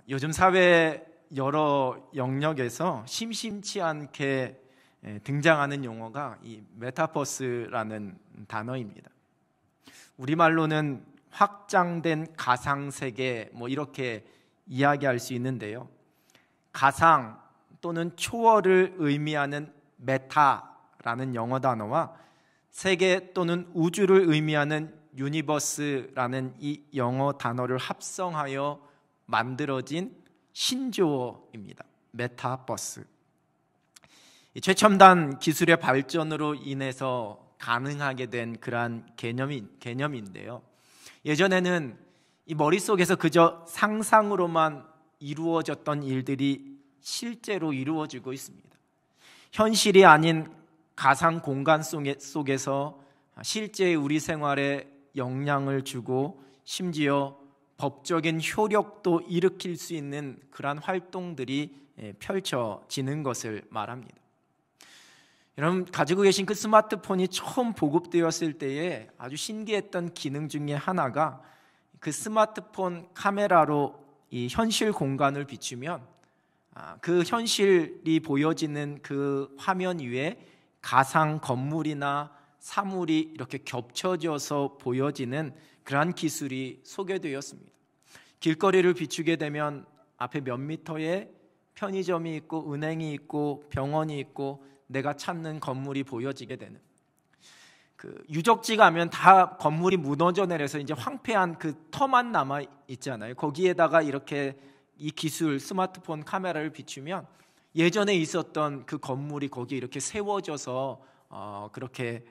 요즘 사회 여러 영역에서 심심치 않게 등장하는 용어가 이 메타버스라는 단어입니다. 우리말로는 확장된 가상세계 이렇게 이야기할 수 있는데요. 가상 또는 초월을 의미하는 메타라는 영어 단어와 세계 또는 우주를 의미하는 유니버스라는 이 영어 단어를 합성하여 만들어진 신조어입니다. 메타버스. 최첨단 기술의 발전으로 인해서 가능하게 된 그러한 개념인데요. 예전에는 이 머릿속에서 그저 상상으로만 이루어졌던 일들이 실제로 이루어지고 있습니다. 현실이 아닌 가상 공간 속에서 실제 우리 생활에 영향을 주고 심지어 법적인 효력도 일으킬 수 있는 그러한 활동들이 펼쳐지는 것을 말합니다. 여러분, 가지고 계신 그 스마트폰이 처음 보급되었을 때에 아주 신기했던 기능 중에 하나가 그 스마트폰 카메라로 이 현실 공간을 비추면 그 현실이 보여지는 그 화면 위에 가상 건물이나 사물이 이렇게 겹쳐져서 보여지는 그러한 기술이 소개되었습니다. 길거리를 비추게 되면 앞에 몇 미터에 편의점이 있고 은행이 있고 병원이 있고 내가 찾는 건물이 보여지게 되는, 그 유적지 가면 다 건물이 무너져 내려서 이제 황폐한 그 터만 남아 있잖아요. 거기에다가 이렇게 이 기술 스마트폰 카메라를 비추면 예전에 있었던 그 건물이 거기에 이렇게 세워져서 그렇게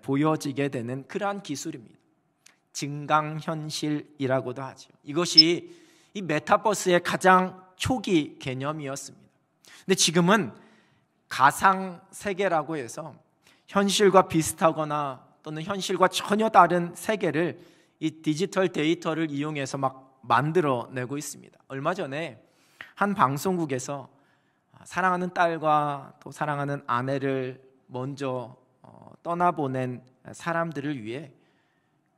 보여지게 되는 그러한 기술입니다. 증강현실이라고도 하죠. 이것이 이 메타버스의 가장 초기 개념이었습니다. 근데 지금은 가상세계라고 해서 현실과 비슷하거나 또는 현실과 전혀 다른 세계를 이 디지털 데이터를 이용해서 막 만들어내고 있습니다. 얼마 전에 한 방송국에서 사랑하는 딸과 또 사랑하는 아내를 먼저 떠나보낸 사람들을 위해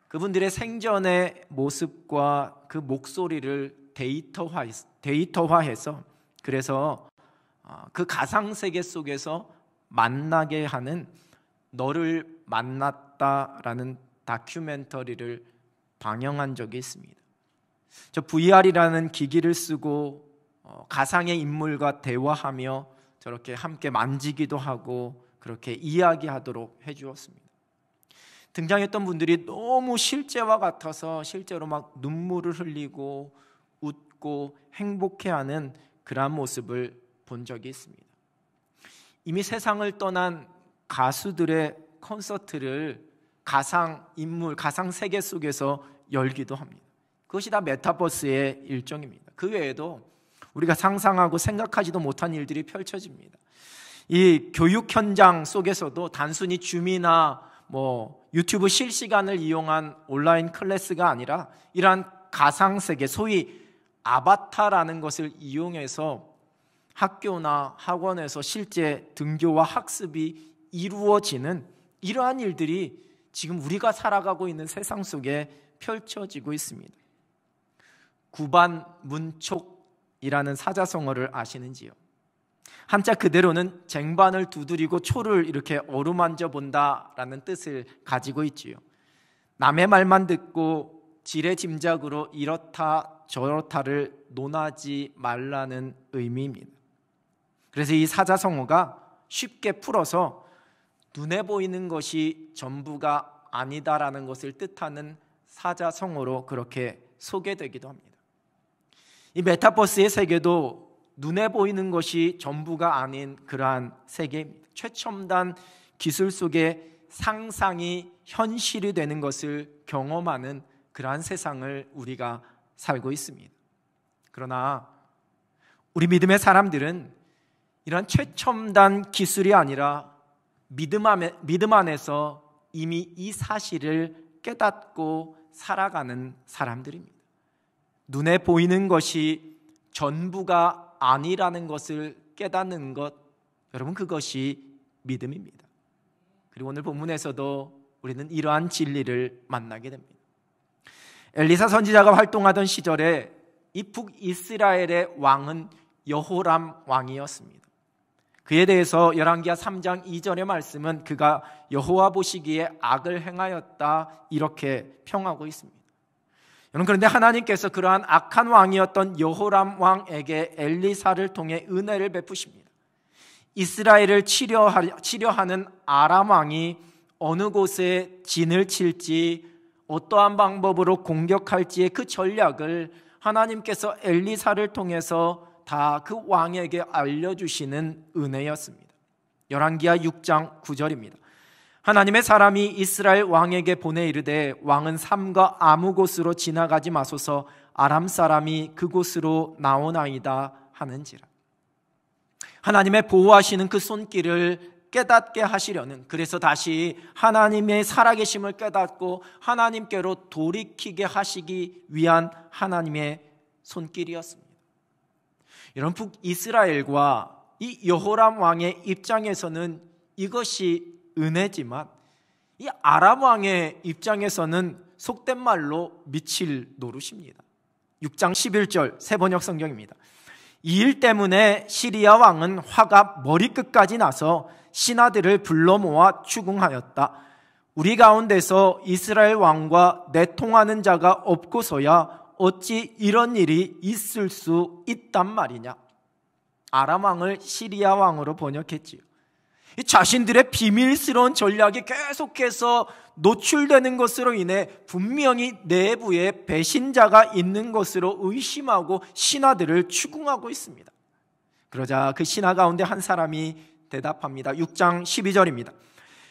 그분들의 생전의 모습과 그 목소리를 데이터화해서 그래서 그 가상세계 속에서 만나게 하는 너를 만났다라는 다큐멘터리를 방영한 적이 있습니다. 저 VR이라는 기기를 쓰고 가상의 인물과 대화하며 저렇게 함께 만지기도 하고 그렇게 이야기하도록 해주었습니다. 등장했던 분들이 너무 실제와 같아서 실제로 막 눈물을 흘리고 웃고 행복해하는 그러한 모습을 본 적이 있습니다. 이미 세상을 떠난 가수들의 콘서트를 가상 인물, 가상 세계 속에서 열기도 합니다. 그것이 다 메타버스의 일종입니다. 그 외에도 우리가 상상하고 생각하지도 못한 일들이 펼쳐집니다. 이 교육 현장 속에서도 단순히 줌이나 유튜브 실시간을 이용한 온라인 클래스가 아니라 이러한 가상세계, 소위 아바타라는 것을 이용해서 학교나 학원에서 실제 등교와 학습이 이루어지는 이러한 일들이 지금 우리가 살아가고 있는 세상 속에 펼쳐지고 있습니다. 구반문촉이라는 사자성어를 아시는지요? 한자 그대로는 쟁반을 두드리고 초를 이렇게 어루만져 본다라는 뜻을 가지고 있지요. 남의 말만 듣고 지레 짐작으로 이렇다 저렇다를 논하지 말라는 의미입니다. 그래서 이 사자성어가 쉽게 풀어서 눈에 보이는 것이 전부가 아니다라는 것을 뜻하는 사자성어로 그렇게 소개되기도 합니다. 이 메타버스의 세계도 눈에 보이는 것이 전부가 아닌 그러한 세계입니다. 최첨단 기술 속에 상상이 현실이 되는 것을 경험하는 그러한 세상을 우리가 살고 있습니다. 그러나 우리 믿음의 사람들은 이런 최첨단 기술이 아니라 믿음 안에서 이미 이 사실을 깨닫고 살아가는 사람들입니다. 눈에 보이는 것이 전부가 아니라는 것을 깨닫는 것, 여러분, 그것이 믿음입니다. 그리고 오늘 본문에서도 우리는 이러한 진리를 만나게 됩니다. 엘리사 선지자가 활동하던 시절에 이 북이스라엘의 왕은 여호람 왕이었습니다. 그에 대해서 열왕기하 3장 2절의 말씀은 그가 여호와 보시기에 악을 행하였다 이렇게 평하고 있습니다. 여러분, 그런데 하나님께서 그러한 악한 왕이었던 여호람 왕에게 엘리사를 통해 은혜를 베푸십니다. 이스라엘을 치려하는 아람 왕이 어느 곳에 진을 칠지 어떠한 방법으로 공격할지의 그 전략을 하나님께서 엘리사를 통해서 다 그 왕에게 알려주시는 은혜였습니다. 열왕기하 6장 9절입니다. 하나님의 사람이 이스라엘 왕에게 보내 이르되 왕은 삼가 아무 곳으로 지나가지 마소서 아람 사람이 그곳으로 나오나이다 하는지라. 하나님의 보호하시는 그 손길을 깨닫게 하시려는, 그래서 다시 하나님의 살아계심을 깨닫고 하나님께로 돌이키게 하시기 위한 하나님의 손길이었습니다. 여러분, 북이스라엘과 이 여호람 왕의 입장에서는 이것이 은혜지만 이 아람 왕의 입장에서는 속된 말로 미칠 노릇입니다. 6장 11절 새번역 성경입니다. 이 일 때문에 시리아 왕은 화가 머리끝까지 나서 신하들을 불러 모아 추궁하였다. 우리 가운데서 이스라엘 왕과 내통하는 자가 없고서야 어찌 이런 일이 있을 수 있단 말이냐. 아람 왕을 시리아 왕으로 번역했지요. 자신들의 비밀스러운 전략이 계속해서 노출되는 것으로 인해 분명히 내부에 배신자가 있는 것으로 의심하고 신하들을 추궁하고 있습니다. 그러자 그 신하 가운데 한 사람이 대답합니다. 6장 12절입니다.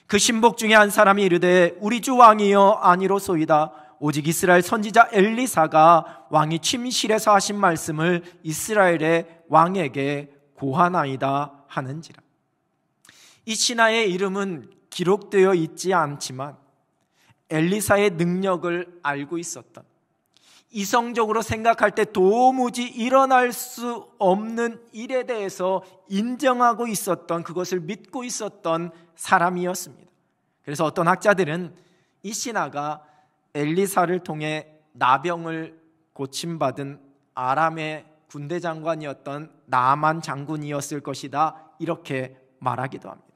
그 신복 중에 한 사람이 이르되 우리 주 왕이여 아니로소이다. 오직 이스라엘 선지자 엘리사가 왕이 침실에서 하신 말씀을 이스라엘의 왕에게 고하나이다 하는지라. 이 신하의 이름은 기록되어 있지 않지만 엘리사의 능력을 알고 있었던, 이성적으로 생각할 때 도무지 일어날 수 없는 일에 대해서 인정하고 있었던, 그것을 믿고 있었던 사람이었습니다. 그래서 어떤 학자들은 이 신하가 엘리사를 통해 나병을 고침받은 아람의 군대 장관이었던 나아만 장군이었을 것이다 이렇게 말하기도 합니다.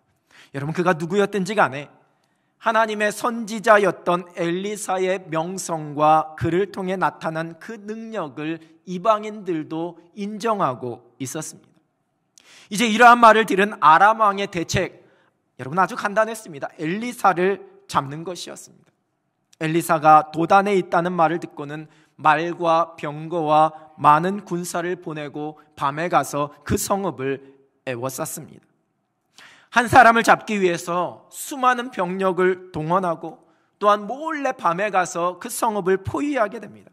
여러분, 그가 누구였든지 간에 하나님의 선지자였던 엘리사의 명성과 그를 통해 나타난 그 능력을 이방인들도 인정하고 있었습니다. 이제 이러한 말을 들은 아람 왕의 대책, 여러분 아주 간단했습니다. 엘리사를 잡는 것이었습니다. 엘리사가 도단에 있다는 말을 듣고는 말과 병거와 많은 군사를 보내고 밤에 가서 그 성읍을 에워쌌습니다. 한 사람을 잡기 위해서 수많은 병력을 동원하고 또한 몰래 밤에 가서 그 성읍을 포위하게 됩니다.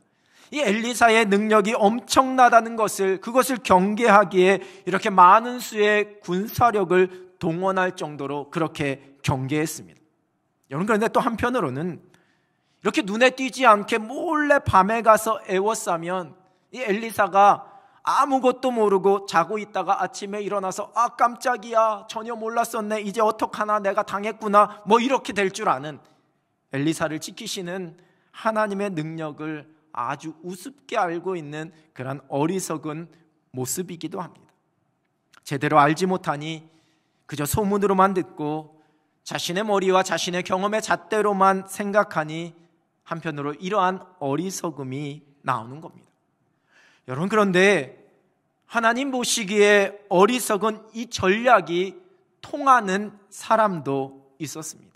이 엘리사의 능력이 엄청나다는 것을, 그것을 경계하기에 이렇게 많은 수의 군사력을 동원할 정도로 그렇게 경계했습니다. 여러분, 그런데 또 한편으로는 이렇게 눈에 띄지 않게 몰래 밤에 가서 에워싸면 이 엘리사가 아무것도 모르고 자고 있다가 아침에 일어나서 아 깜짝이야, 전혀 몰랐었네, 이제 어떡하나, 내가 당했구나, 뭐 이렇게 될 줄 아는, 엘리사를 지키시는 하나님의 능력을 아주 우습게 알고 있는 그런 어리석은 모습이기도 합니다. 제대로 알지 못하니 그저 소문으로만 듣고 자신의 머리와 자신의 경험의 잣대로만 생각하니 한편으로 이러한 어리석음이 나오는 겁니다. 여러분, 그런데 하나님 보시기에 어리석은 이 전략이 통하는 사람도 있었습니다.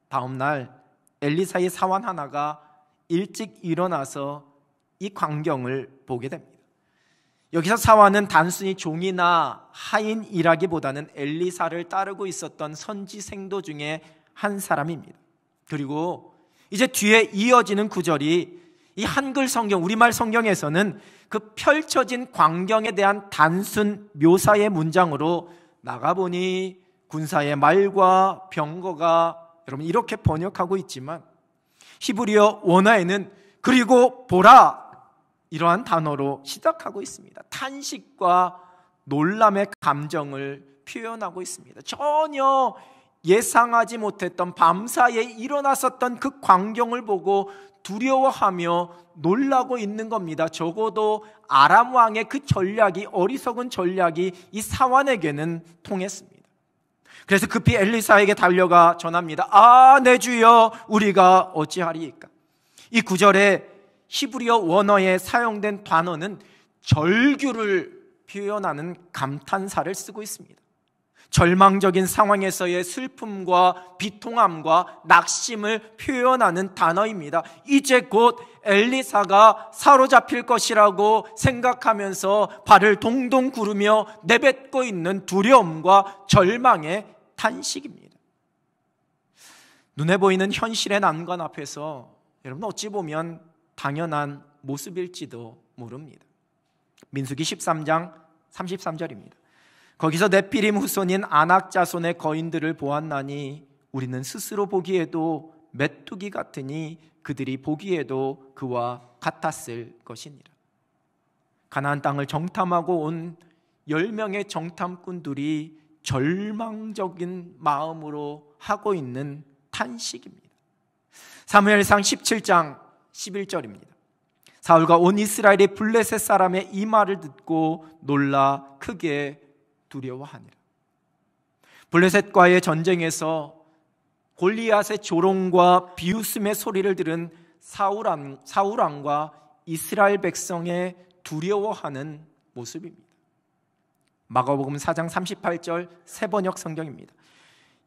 다음 날 엘리사의 사원 하나가 일찍 일어나서 이 광경을 보게 됩니다. 여기서 사원은 단순히 종이나 하인이라기보다는 엘리사를 따르고 있었던 선지생도 중에 한 사람입니다. 그리고 이제 뒤에 이어지는 구절이 이 한글 성경, 우리말 성경에서는 그 펼쳐진 광경에 대한 단순 묘사의 문장으로 나가보니 군사의 말과 병거가, 여러분 이렇게 번역하고 있지만 히브리어 원어에는 그리고 보라, 이러한 단어로 시작하고 있습니다. 탄식과 놀람의 감정을 표현하고 있습니다. 전혀 예상하지 못했던 밤사이에 일어났었던 그 광경을 보고 두려워하며 놀라고 있는 겁니다. 적어도 아람 왕의 그 전략이, 어리석은 전략이 이 사환에게는 통했습니다. 그래서 급히 엘리사에게 달려가 전합니다. 아, 내 주여, 우리가 어찌하리이까? 이 구절에 히브리어 원어에 사용된 단어는 절규를 표현하는 감탄사를 쓰고 있습니다. 절망적인 상황에서의 슬픔과 비통함과 낙심을 표현하는 단어입니다. 이제 곧 엘리사가 사로잡힐 것이라고 생각하면서 발을 동동 구르며 내뱉고 있는 두려움과 절망의 탄식입니다. 눈에 보이는 현실의 난관 앞에서 여러분 어찌 보면 당연한 모습일지도 모릅니다. 민수기 13장 33절입니다. 거기서 네피림 후손인 아낙 자손의 거인들을 보았나니 우리는 스스로 보기에도 메뚜기 같으니 그들이 보기에도 그와 같았을 것이니라. 가나안 땅을 정탐하고 온 10명의 정탐꾼들이 절망적인 마음으로 하고 있는 탄식입니다. 사무엘상 17장 11절입니다. 사울과 온 이스라엘이 블레셋 사람의 이 말을 듣고 놀라 크게 두려워하니라. 블레셋과의 전쟁에서 골리앗의 조롱과 비웃음의 소리를 들은 사울 왕과 이스라엘 백성의 두려워하는 모습입니다. 마가복음 4장 38절 세번역 성경입니다.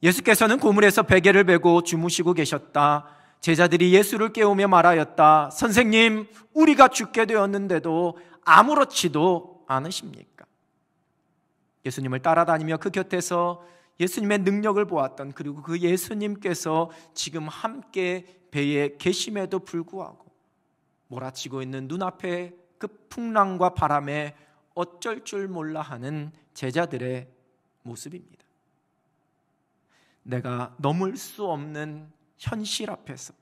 예수께서는 고물에서 베개를 베고 주무시고 계셨다. 제자들이 예수를 깨우며 말하였다. 선생님, 우리가 죽게 되었는데도 아무렇지도 않으십니까? 예수님을 따라다니며 그 곁에서 예수님의 능력을 보았던, 그리고 그 예수님께서 지금 함께 배에 계심에도 불구하고 몰아치고 있는 눈앞에 그 풍랑과 바람에 어쩔 줄 몰라 하는 제자들의 모습입니다. 내가 넘을 수 없는 현실 앞에서,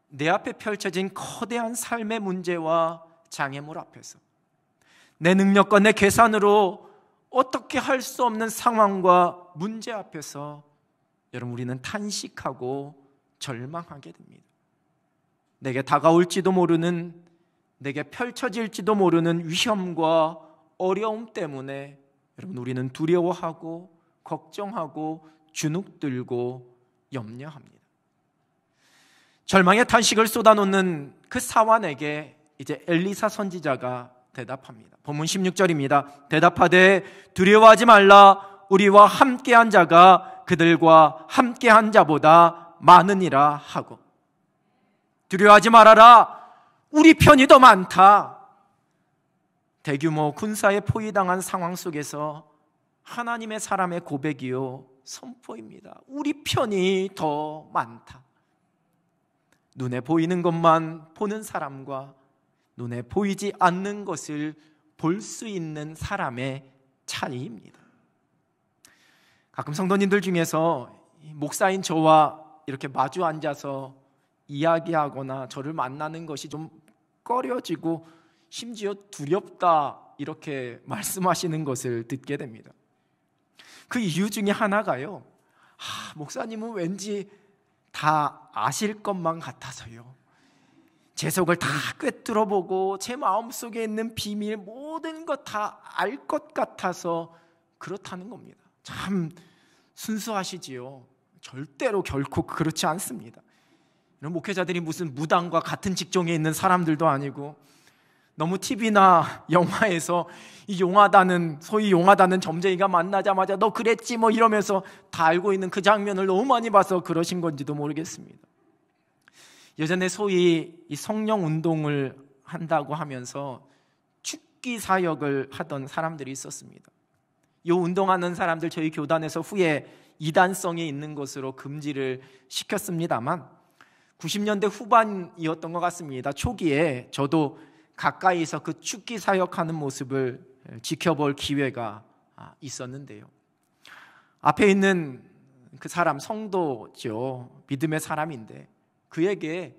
내 앞에 펼쳐진 거대한 삶의 문제와 장애물 앞에서, 내 능력과 내 계산으로 어떻게 할 수 없는 상황과 문제 앞에서 여러분, 우리는 탄식하고 절망하게 됩니다. 내게 다가올지도 모르는, 내게 펼쳐질지도 모르는 위험과 어려움 때문에 여러분, 우리는 두려워하고 걱정하고 주눅들고 염려합니다. 절망의 탄식을 쏟아놓는 그 사환에게 이제 엘리사 선지자가 대답합니다. 본문 16절입니다. 대답하되 두려워하지 말라. 우리와 함께한 자가 그들과 함께한 자보다 많으니라 하고, 두려워하지 말아라. 우리 편이 더 많다. 대규모 군사에 포위당한 상황 속에서 하나님의 사람의 고백이요 선포입니다. 우리 편이 더 많다. 눈에 보이는 것만 보는 사람과 눈에 보이지 않는 것을 볼 수 있는 사람의 차이입니다. 가끔 성도님들 중에서 목사인 저와 이렇게 마주 앉아서 이야기하거나 저를 만나는 것이 좀 꺼려지고 심지어 두렵다, 이렇게 말씀하시는 것을 듣게 됩니다. 그 이유 중에 하나가요, 목사님은 왠지 다 아실 것만 같아서요, 제 속을 다 꿰뚫어보고 제 마음속에 있는 비밀 모든 것 다 알 것 같아서 그렇다는 겁니다. 참 순수하시지요. 절대로 결코 그렇지 않습니다. 이런 목회자들이 무슨 무당과 같은 직종에 있는 사람들도 아니고, 너무 TV나 영화에서 이 용하다는, 소위 용하다는 점쟁이가 만나자마자 너 그랬지 뭐 이러면서 다 알고 있는 그 장면을 너무 많이 봐서 그러신 건지도 모르겠습니다. 예전에 소위 이 성령 운동을 한다고 하면서 축기 사역을 하던 사람들이 있었습니다. 이 운동하는 사람들 저희 교단에서 후에 이단성이 있는 것으로 금지를 시켰습니다만 90년대 후반이었던 것 같습니다. 초기에 저도 가까이서 그 축기 사역하는 모습을 지켜볼 기회가 있었는데요, 앞에 있는 그 사람 성도죠. 믿음의 사람인데 그에게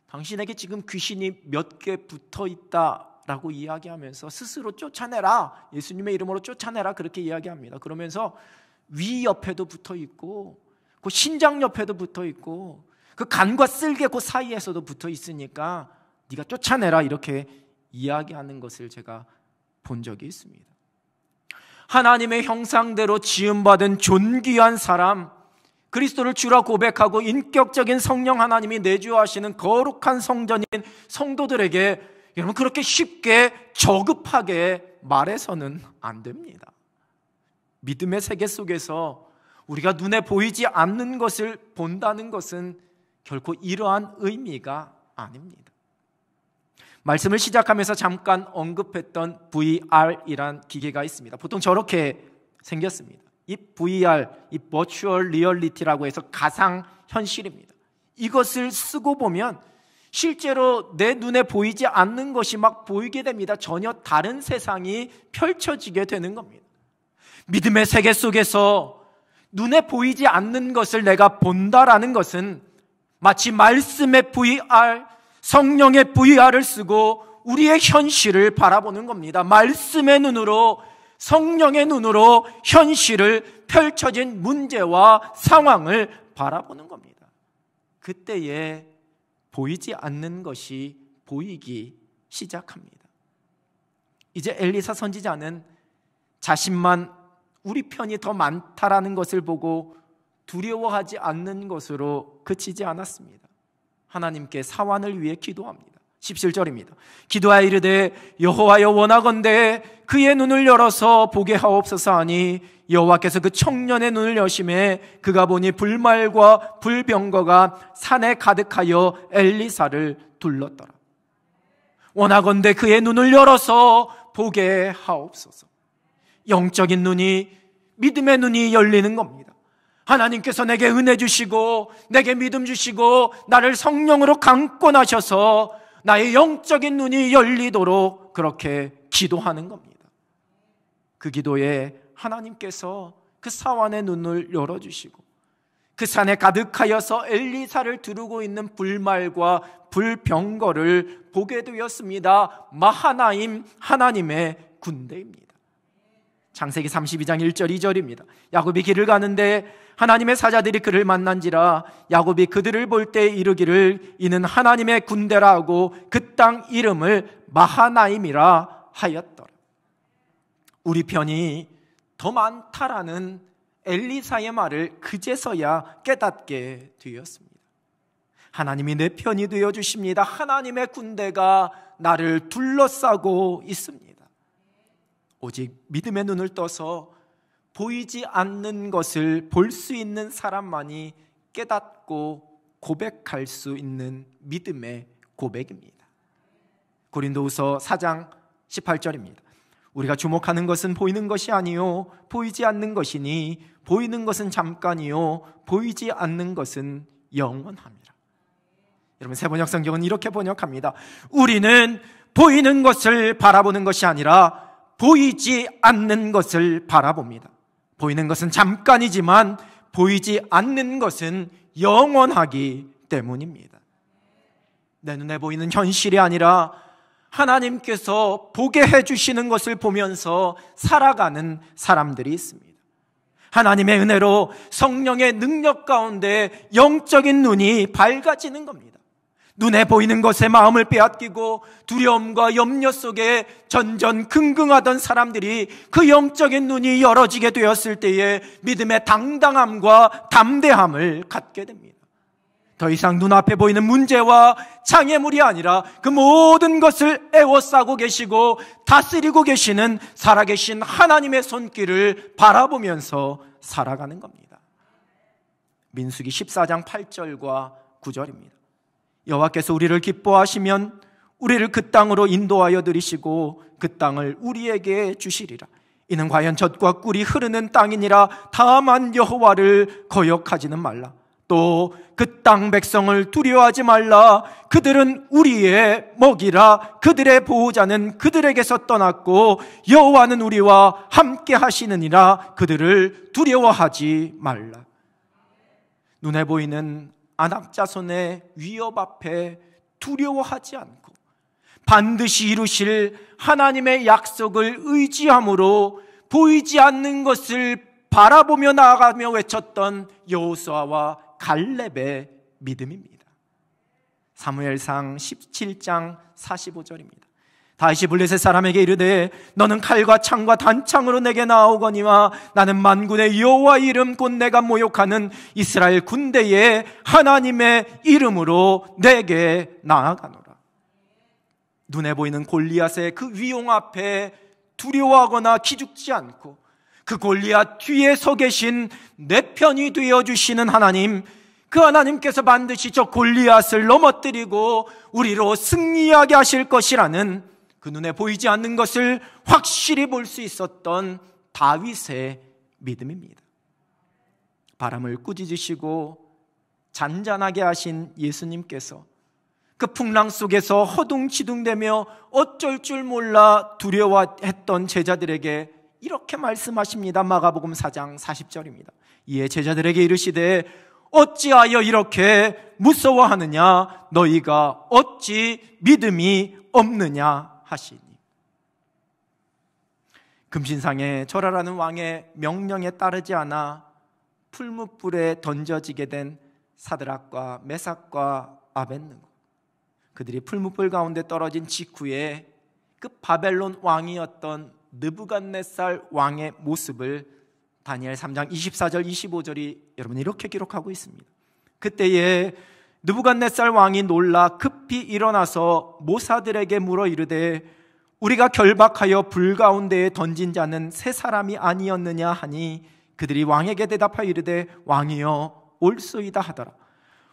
당신에게 지금 귀신이 몇 개 붙어 있다라고 이야기하면서 스스로 쫓아내라, 예수님의 이름으로 쫓아내라, 그렇게 이야기합니다. 그러면서 위 옆에도 붙어 있고 그 신장 옆에도 붙어 있고 그 간과 쓸개 그 사이에서도 붙어 있으니까 네가 쫓아내라, 이렇게 이야기하는 것을 제가 본 적이 있습니다. 하나님의 형상대로 지음받은 존귀한 사람, 그리스도를 주라 고백하고 인격적인 성령 하나님이 내주하시는 거룩한 성전인 성도들에게 여러분 그렇게 쉽게 저급하게 말해서는 안 됩니다. 믿음의 세계 속에서 우리가 눈에 보이지 않는 것을 본다는 것은 결코 이러한 의미가 아닙니다. 말씀을 시작하면서 잠깐 언급했던 VR이란 기계가 있습니다. 보통 저렇게 생겼습니다. 이 VR, 이 Virtual Reality라고 해서 가상현실입니다. 이것을 쓰고 보면 실제로 내 눈에 보이지 않는 것이 막 보이게 됩니다. 전혀 다른 세상이 펼쳐지게 되는 겁니다. 믿음의 세계 속에서 눈에 보이지 않는 것을 내가 본다라는 것은 마치 말씀의 VR, 성령의 VR을 쓰고 우리의 현실을 바라보는 겁니다. 말씀의 눈으로, 성령의 눈으로 현실을, 펼쳐진 문제와 상황을 바라보는 겁니다. 그때에 보이지 않는 것이 보이기 시작합니다. 이제 엘리사 선지자는 자신만 우리 편이 더 많다라는 것을 보고 두려워하지 않는 것으로 그치지 않았습니다. 하나님께 사환을 위해 기도합니다. 17절입니다. 기도하여 이르되 여호와여 원하건대 그의 눈을 열어서 보게 하옵소서 하니 여호와께서 그 청년의 눈을 여심해 그가 보니 불말과 불병거가 산에 가득하여 엘리사를 둘렀더라. 원하건대 그의 눈을 열어서 보게 하옵소서. 영적인 눈이, 믿음의 눈이 열리는 겁니다. 하나님께서 내게 은혜 주시고 내게 믿음 주시고 나를 성령으로 강권하셔서 나의 영적인 눈이 열리도록 그렇게 기도하는 겁니다. 그 기도에 하나님께서 그 사환의 눈을 열어주시고 그 산에 가득하여서 엘리사를 두르고 있는 불말과 불병거를 보게 되었습니다. 마하나임, 하나님의 군대입니다. 창세기 32장 1절 2절입니다. 야곱이 길을 가는데 하나님의 사자들이 그를 만난지라 야곱이 그들을 볼 때 이르기를 이는 하나님의 군대라 하고 그 땅 이름을 마하나임이라 하였더라. 우리 편이 더 많다라는 엘리사의 말을 그제서야 깨닫게 되었습니다. 하나님이 내 편이 되어주십니다. 하나님의 군대가 나를 둘러싸고 있습니다. 오직 믿음의 눈을 떠서 보이지 않는 것을 볼 수 있는 사람만이 깨닫고 고백할 수 있는 믿음의 고백입니다. 고린도후서 4장 18절입니다. 우리가 주목하는 것은 보이는 것이 아니요 보이지 않는 것이니 보이는 것은 잠깐이요 보이지 않는 것은 영원함이라. 여러분 세번역 성경은 이렇게 번역합니다. 우리는 보이는 것을 바라보는 것이 아니라 보이지 않는 것을 바라봅니다. 보이는 것은 잠깐이지만 보이지 않는 것은 영원하기 때문입니다. 내 눈에 보이는 현실이 아니라 하나님께서 보게 해주시는 것을 보면서 살아가는 사람들이 있습니다. 하나님의 은혜로 성령의 능력 가운데 영적인 눈이 밝아지는 겁니다. 눈에 보이는 것에 마음을 빼앗기고 두려움과 염려 속에 전전긍긍하던 사람들이 그 영적인 눈이 열어지게 되었을 때에 믿음의 당당함과 담대함을 갖게 됩니다. 더 이상 눈앞에 보이는 문제와 장애물이 아니라 그 모든 것을 에워싸고 계시고 다스리고 계시는 살아계신 하나님의 손길을 바라보면서 살아가는 겁니다. 민수기 14장 8절과 9절입니다. 여호와께서 우리를 기뻐하시면 우리를 그 땅으로 인도하여 들이시고 그 땅을 우리에게 주시리라. 이는 과연 젖과 꿀이 흐르는 땅이니라. 다만 여호와를 거역하지는 말라. 또 그 땅 백성을 두려워하지 말라. 그들은 우리의 먹이라. 그들의 보호자는 그들에게서 떠났고 여호와는 우리와 함께 하시느니라. 그들을 두려워하지 말라. 눈에 보이는 안악자손의 위협 앞에 두려워하지 않고 반드시 이루실 하나님의 약속을 의지함으로 보이지 않는 것을 바라보며 나아가며 외쳤던 여호수아와 갈렙의 믿음입니다. 사무엘상 17장 45절입니다. 다윗이 블레셋 사람에게 이르되 너는 칼과 창과 단창으로 내게 나아오거니와 나는 만군의 여호와의 이름 곧 내가 모욕하는 이스라엘 군대의 하나님의 이름으로 내게 나아가노라. 눈에 보이는 골리앗의 그 위용 앞에 두려워하거나 기죽지 않고 그 골리앗 뒤에 서 계신 내 편이 되어주시는 하나님, 그 하나님께서 반드시 저 골리앗을 넘어뜨리고 우리로 승리하게 하실 것이라는 그 눈에 보이지 않는 것을 확실히 볼 수 있었던 다윗의 믿음입니다. 바람을 꾸짖으시고 잔잔하게 하신 예수님께서 그 풍랑 속에서 허둥지둥대며 어쩔 줄 몰라 두려워했던 제자들에게 이렇게 말씀하십니다. 마가복음 4장 40절입니다. 이에 제자들에게 이르시되 어찌하여 이렇게 무서워하느냐? 너희가 어찌 믿음이 없느냐 하시니. 금신상에 절하라는 왕의 명령에 따르지 않아 풀무불에 던져지게 된 사드락과 메삭과 아벳느고, 그들이 풀무불 가운데 떨어진 직후에 그 바벨론 왕이었던 느부갓네살 왕의 모습을 다니엘 3장 24절 25절이 여러분 이렇게 기록하고 있습니다. 그때에 느부갓네살 왕이 놀라 급히 일어나서 모사들에게 물어 이르되 우리가 결박하여 불 가운데에 던진 자는 세 사람이 아니었느냐 하니 그들이 왕에게 대답하여 이르되 왕이여 옳소이다 하더라.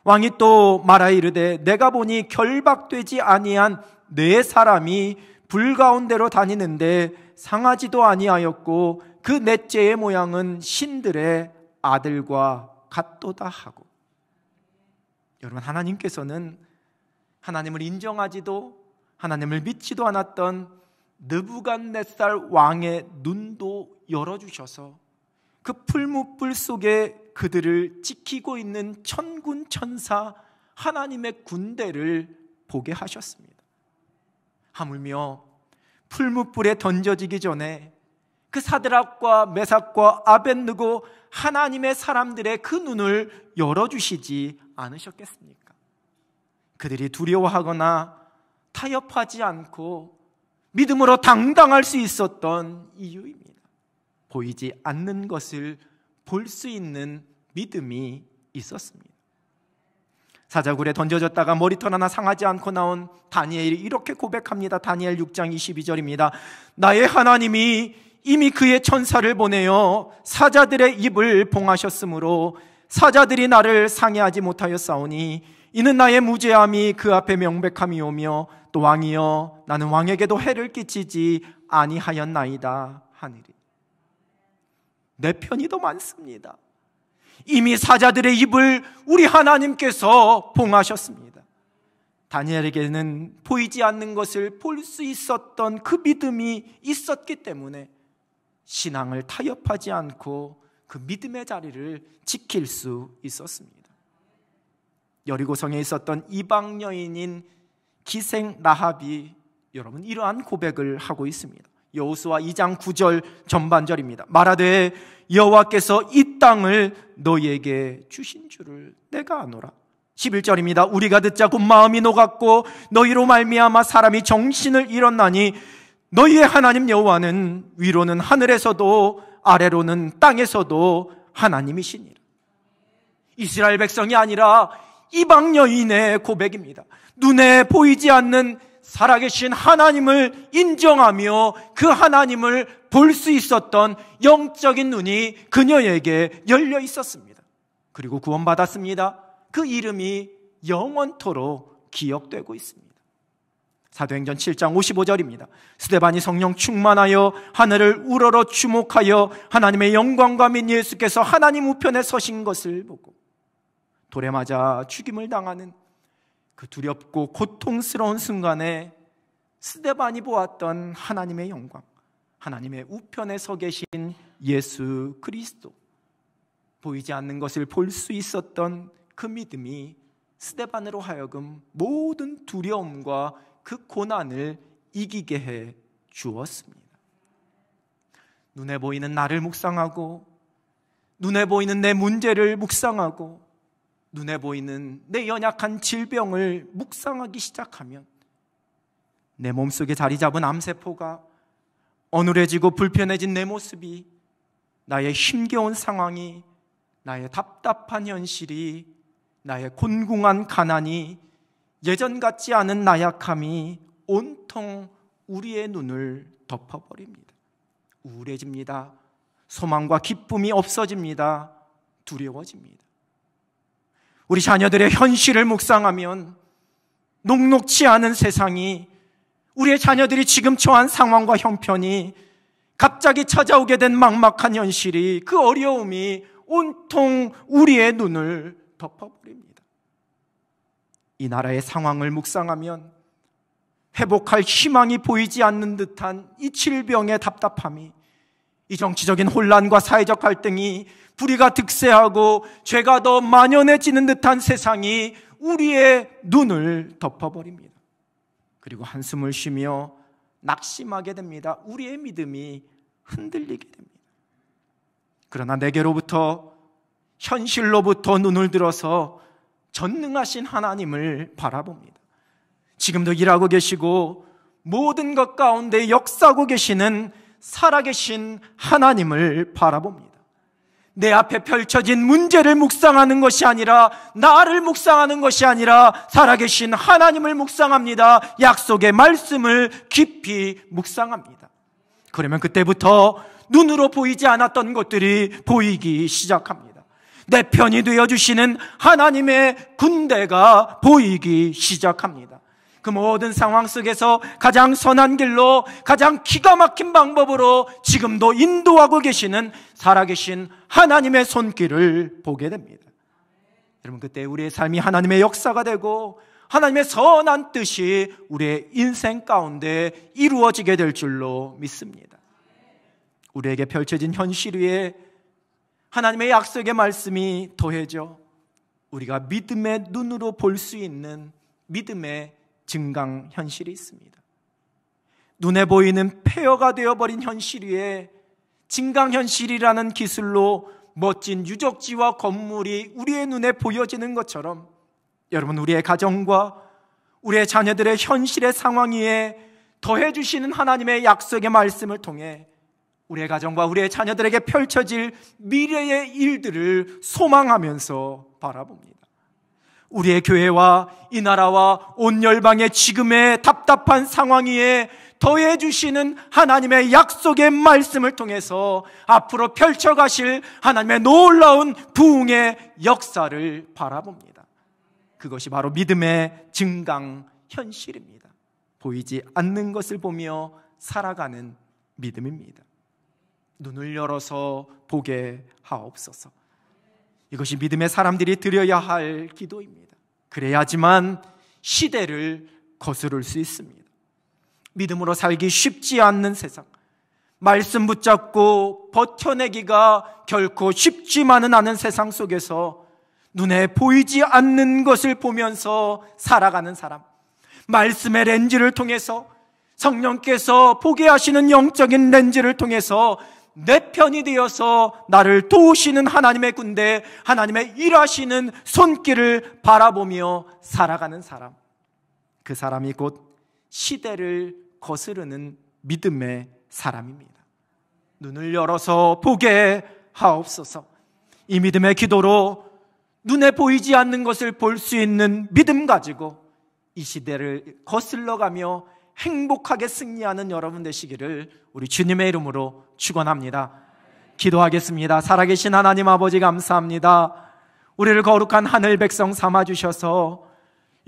왕이 또 말하여 이르되 내가 보니 결박되지 아니한 네 사람이 불 가운데로 다니는데 상하지도 아니하였고 그 넷째의 모양은 신들의 아들과 같도다 하고. 여러분, 하나님께서는 하나님을 인정하지도 하나님을 믿지도 않았던 느부갓네살 왕의 눈도 열어주셔서 그 풀무불 속에 그들을 지키고 있는 천군 천사 하나님의 군대를 보게 하셨습니다. 하물며 풀무불에 던져지기 전에 그 사드락과 메삭과 아벳느고 하나님의 사람들의 그 눈을 열어주시지 않으셨겠습니까? 그들이 두려워하거나 타협하지 않고 믿음으로 당당할 수 있었던 이유입니다. 보이지 않는 것을 볼 수 있는 믿음이 있었습니다. 사자굴에 던져졌다가 머리털 하나 상하지 않고 나온 다니엘이 이렇게 고백합니다. 다니엘 6장 22절입니다. 나의 하나님이 이미 그의 천사를 보내어 사자들의 입을 봉하셨으므로 사자들이 나를 상해하지 못하였사오니 이는 나의 무죄함이 그 앞에 명백함이오며 또 왕이여 나는 왕에게도 해를 끼치지 아니하였나이다 하니리. 내 편이 더 많습니다. 이미 사자들의 입을 우리 하나님께서 봉하셨습니다. 다니엘에게는 보이지 않는 것을 볼 수 있었던 그 믿음이 있었기 때문에 신앙을 타협하지 않고 그 믿음의 자리를 지킬 수 있었습니다. 여리고성에 있었던 이방 여인인 기생 라합이 여러분 이러한 고백을 하고 있습니다. 여호수아 2장 9절 전반절입니다. 말하되 여호와께서 이 땅을 너희에게 주신 줄을 내가 아노라. 11절입니다. 우리가 듣자 곧 마음이 녹았고 너희로 말미암아 사람이 정신을 잃었나니 너희의 하나님 여호와는 위로는 하늘에서도 아래로는 땅에서도 하나님이시니라. 이스라엘 백성이 아니라 이방 여인의 고백입니다. 눈에 보이지 않는 살아계신 하나님을 인정하며 그 하나님을 볼 수 있었던 영적인 눈이 그녀에게 열려 있었습니다. 그리고 구원받았습니다. 그 이름이 영원토록 기억되고 있습니다. 사도행전 7장 55절입니다. 스데반이 성령 충만하여 하늘을 우러러 주목하여 하나님의 영광과 민 예수께서 하나님 우편에 서신 것을 보고 돌에 맞아 죽임을 당하는 그 두렵고 고통스러운 순간에 스데반이 보았던 하나님의 영광, 하나님의 우편에 서 계신 예수 그리스도, 보이지 않는 것을 볼 수 있었던 그 믿음이 스데반으로 하여금 모든 두려움과 그 고난을 이기게 해 주었습니다. 눈에 보이는 나를 묵상하고 눈에 보이는 내 문제를 묵상하고 눈에 보이는 내 연약한 질병을 묵상하기 시작하면 내 몸속에 자리 잡은 암세포가 어눌해지고 불편해진 내 모습이, 나의 힘겨운 상황이, 나의 답답한 현실이, 나의 곤궁한 가난이, 예전 같지 않은 나약함이 온통 우리의 눈을 덮어버립니다. 우울해집니다. 소망과 기쁨이 없어집니다. 두려워집니다. 우리 자녀들의 현실을 묵상하면 녹록치 않은 세상이, 우리의 자녀들이 지금 처한 상황과 형편이, 갑자기 찾아오게 된 막막한 현실이, 그 어려움이 온통 우리의 눈을 덮어버립니다. 이 나라의 상황을 묵상하면 회복할 희망이 보이지 않는 듯한 이 질병의 답답함이, 이 정치적인 혼란과 사회적 갈등이, 불의가 득세하고 죄가 더 만연해지는 듯한 세상이 우리의 눈을 덮어버립니다. 그리고 한숨을 쉬며 낙심하게 됩니다. 우리의 믿음이 흔들리게 됩니다. 그러나 내게로부터, 현실로부터 눈을 들어서 전능하신 하나님을 바라봅니다. 지금도 일하고 계시고 모든 것 가운데 역사하고 계시는 살아계신 하나님을 바라봅니다. 내 앞에 펼쳐진 문제를 묵상하는 것이 아니라, 나를 묵상하는 것이 아니라 살아계신 하나님을 묵상합니다. 약속의 말씀을 깊이 묵상합니다. 그러면 그때부터 눈으로 보이지 않았던 것들이 보이기 시작합니다. 내 편이 되어주시는 하나님의 군대가 보이기 시작합니다. 그 모든 상황 속에서 가장 선한 길로, 가장 기가 막힌 방법으로 지금도 인도하고 계시는 살아계신 하나님의 손길을 보게 됩니다. 여러분, 그때 우리의 삶이 하나님의 역사가 되고 하나님의 선한 뜻이 우리의 인생 가운데 이루어지게 될 줄로 믿습니다. 우리에게 펼쳐진 현실 위에 하나님의 약속의 말씀이 더해져 우리가 믿음의 눈으로 볼 수 있는 믿음의 증강 현실이 있습니다. 눈에 보이는 폐허가 되어버린 현실 위에 증강 현실이라는 기술로 멋진 유적지와 건물이 우리의 눈에 보여지는 것처럼, 여러분, 우리의 가정과 우리의 자녀들의 현실의 상황 위에 더해주시는 하나님의 약속의 말씀을 통해 우리의 가정과 우리의 자녀들에게 펼쳐질 미래의 일들을 소망하면서 바라봅니다. 우리의 교회와 이 나라와 온 열방의 지금의 답답한 상황 위에 더해주시는 하나님의 약속의 말씀을 통해서 앞으로 펼쳐가실 하나님의 놀라운 부흥의 역사를 바라봅니다. 그것이 바로 믿음의 증강 현실입니다. 보이지 않는 것을 보며 살아가는 믿음입니다. 눈을 열어서 보게 하옵소서. 이것이 믿음의 사람들이 드려야 할 기도입니다. 그래야지만 시대를 거스를 수 있습니다. 믿음으로 살기 쉽지 않는 세상, 말씀 붙잡고 버텨내기가 결코 쉽지만은 않은 세상 속에서 눈에 보이지 않는 것을 보면서 살아가는 사람, 말씀의 렌즈를 통해서, 성령께서 보게 하시는 영적인 렌즈를 통해서 내 편이 되어서 나를 도우시는 하나님의 군대, 하나님의 일하시는 손길을 바라보며 살아가는 사람, 그 사람이 곧 시대를 거스르는 믿음의 사람입니다. 눈을 열어서 보게 하옵소서. 이 믿음의 기도로 눈에 보이지 않는 것을 볼 수 있는 믿음 가지고 이 시대를 거슬러가며 행복하게 승리하는 여러분 되시기를 우리 주님의 이름으로 축원합니다. 기도하겠습니다. 살아계신 하나님 아버지, 감사합니다. 우리를 거룩한 하늘 백성 삼아주셔서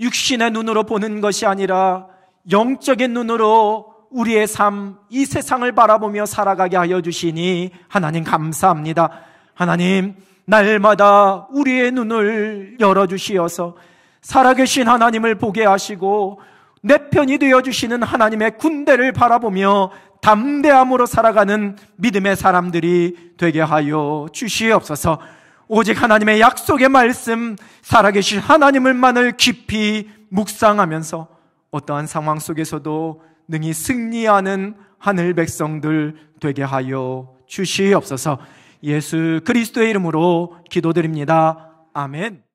육신의 눈으로 보는 것이 아니라 영적인 눈으로 우리의 삶, 이 세상을 바라보며 살아가게 하여 주시니 하나님 감사합니다. 하나님, 날마다 우리의 눈을 열어주시어서 살아계신 하나님을 보게 하시고 내 편이 되어주시는 하나님의 군대를 바라보며 담대함으로 살아가는 믿음의 사람들이 되게 하여 주시옵소서. 오직 하나님의 약속의 말씀, 살아계신 하나님을만을 깊이 묵상하면서 어떠한 상황 속에서도 능히 승리하는 하늘 백성들 되게 하여 주시옵소서. 예수 그리스도의 이름으로 기도드립니다. 아멘.